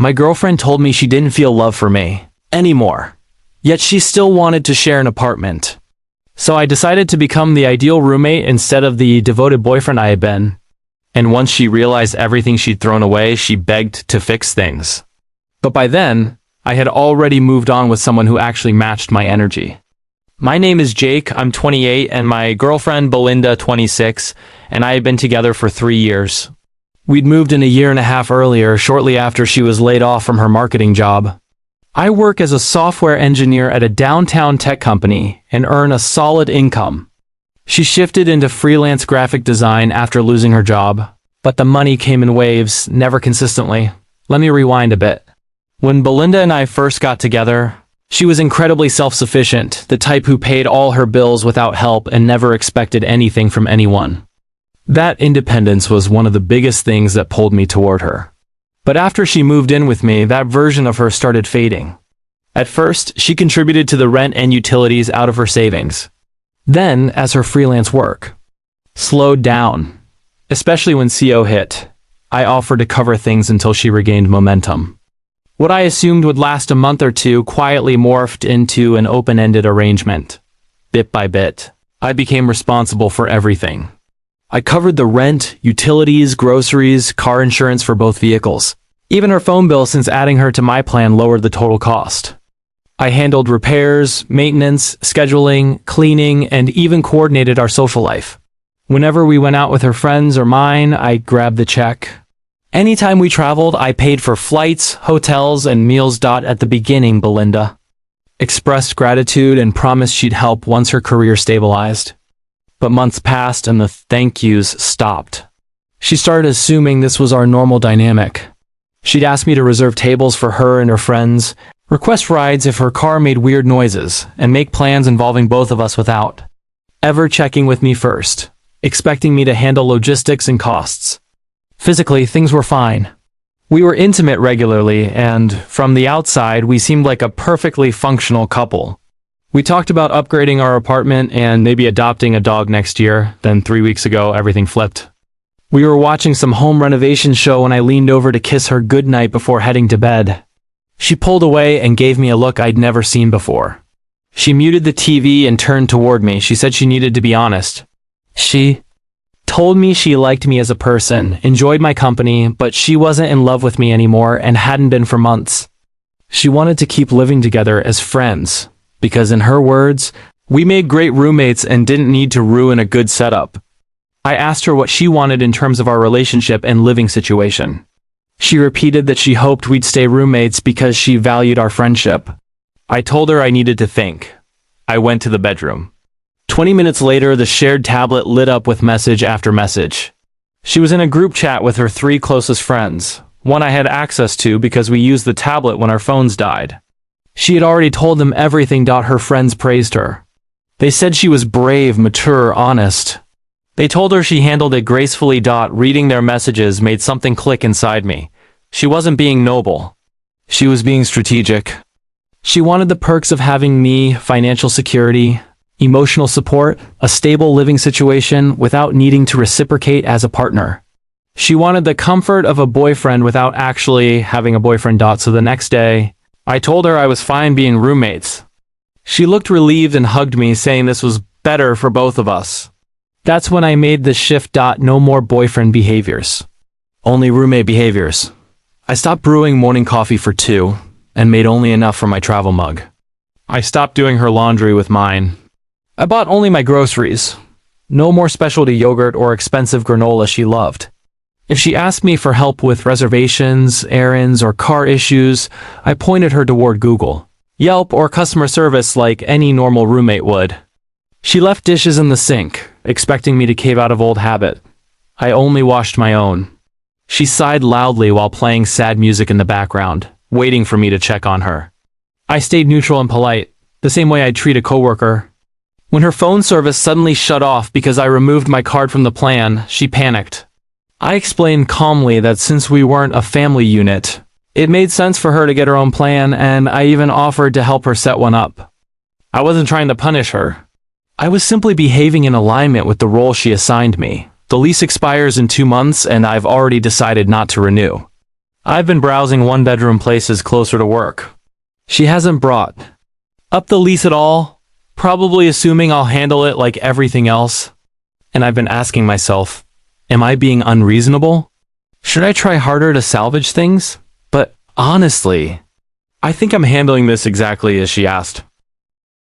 My girlfriend told me she didn't feel love for me anymore, yet she still wanted to share an apartment. So I decided to become the ideal roommate instead of the devoted boyfriend I had been. And once she realized everything she'd thrown away, she begged to fix things. But by then, I had already moved on with someone who actually matched my energy. My name is Jake, I'm 28, and my girlfriend Belinda, 26, and I had been together for 3 years. We'd moved in a year and a half earlier, shortly after she was laid off from her marketing job. I work as a software engineer at a downtown tech company and earn a solid income. She shifted into freelance graphic design after losing her job, but the money came in waves, never consistently. Let me rewind a bit. When Belinda and I first got together, she was incredibly self-sufficient, the type who paid all her bills without help and never expected anything from anyone. That independence was one of the biggest things that pulled me toward her. But after she moved in with me, that version of her started fading. At first, she contributed to the rent and utilities out of her savings. Then, as her freelance work slowed down, especially when CO hit, I offered to cover things until she regained momentum. What I assumed would last a month or two quietly morphed into an open-ended arrangement. Bit by bit, I became responsible for everything. I covered the rent, utilities, groceries, car insurance for both vehicles. Even her phone bill, since adding her to my plan lowered the total cost. I handled repairs, maintenance, scheduling, cleaning, and even coordinated our social life. Whenever we went out with her friends or mine, I grabbed the check. Anytime we traveled, I paid for flights, hotels, and meals. At the beginning, Belinda expressed gratitude and promised she'd help once her career stabilized. But months passed and the thank yous stopped. She started assuming this was our normal dynamic. She'd ask me to reserve tables for her and her friends, request rides if her car made weird noises, and make plans involving both of us without ever checking with me first, expecting me to handle logistics and costs. Physically, things were fine. We were intimate regularly, and from the outside, we seemed like a perfectly functional couple. We talked about upgrading our apartment and maybe adopting a dog next year. Then 3 weeks ago, everything flipped. We were watching some home renovation show when I leaned over to kiss her goodnight before heading to bed. She pulled away and gave me a look I'd never seen before. She muted the TV and turned toward me. She said she needed to be honest. She told me she liked me as a person, enjoyed my company, but she wasn't in love with me anymore and hadn't been for months. She wanted to keep living together as friends, because in her words, we made great roommates and didn't need to ruin a good setup. I asked her what she wanted in terms of our relationship and living situation. She repeated that she hoped we'd stay roommates because she valued our friendship. I told her I needed to think. I went to the bedroom. 20 minutes later, the shared tablet lit up with message after message. She was in a group chat with her 3 closest friends, one I had access to because we used the tablet when our phones died. She had already told them everything. Her friends praised her. They said she was brave, mature, honest. They told her she handled it gracefully. Reading their messages made something click inside me. She wasn't being noble. She was being strategic. She wanted the perks of having me, financial security, emotional support, a stable living situation without needing to reciprocate as a partner. She wanted the comfort of a boyfriend without actually having a boyfriend. So the next day, I told her I was fine being roommates. She looked relieved and hugged me, saying this was better for both of us. That's when I made the shift. No more boyfriend behaviors. Only roommate behaviors. I stopped brewing morning coffee for 2 and made only enough for my travel mug. I stopped doing her laundry with mine. I bought only my groceries. No more specialty yogurt or expensive granola she loved. If she asked me for help with reservations, errands, or car issues, I pointed her toward Google, Yelp, or customer service like any normal roommate would. She left dishes in the sink, expecting me to cave out of old habit. I only washed my own. She sighed loudly while playing sad music in the background, waiting for me to check on her. I stayed neutral and polite, the same way I'd treat a coworker. When her phone service suddenly shut off because I removed my card from the plan, she panicked. I explained calmly that since we weren't a family unit, it made sense for her to get her own plan, and I even offered to help her set one up. I wasn't trying to punish her. I was simply behaving in alignment with the role she assigned me. The lease expires in 2 months, and I've already decided not to renew. I've been browsing one-bedroom places closer to work. She hasn't brought up the lease at all, probably assuming I'll handle it like everything else. And I've been asking myself, am I being unreasonable? Should I try harder to salvage things? But honestly, I think I'm handling this exactly as she asked.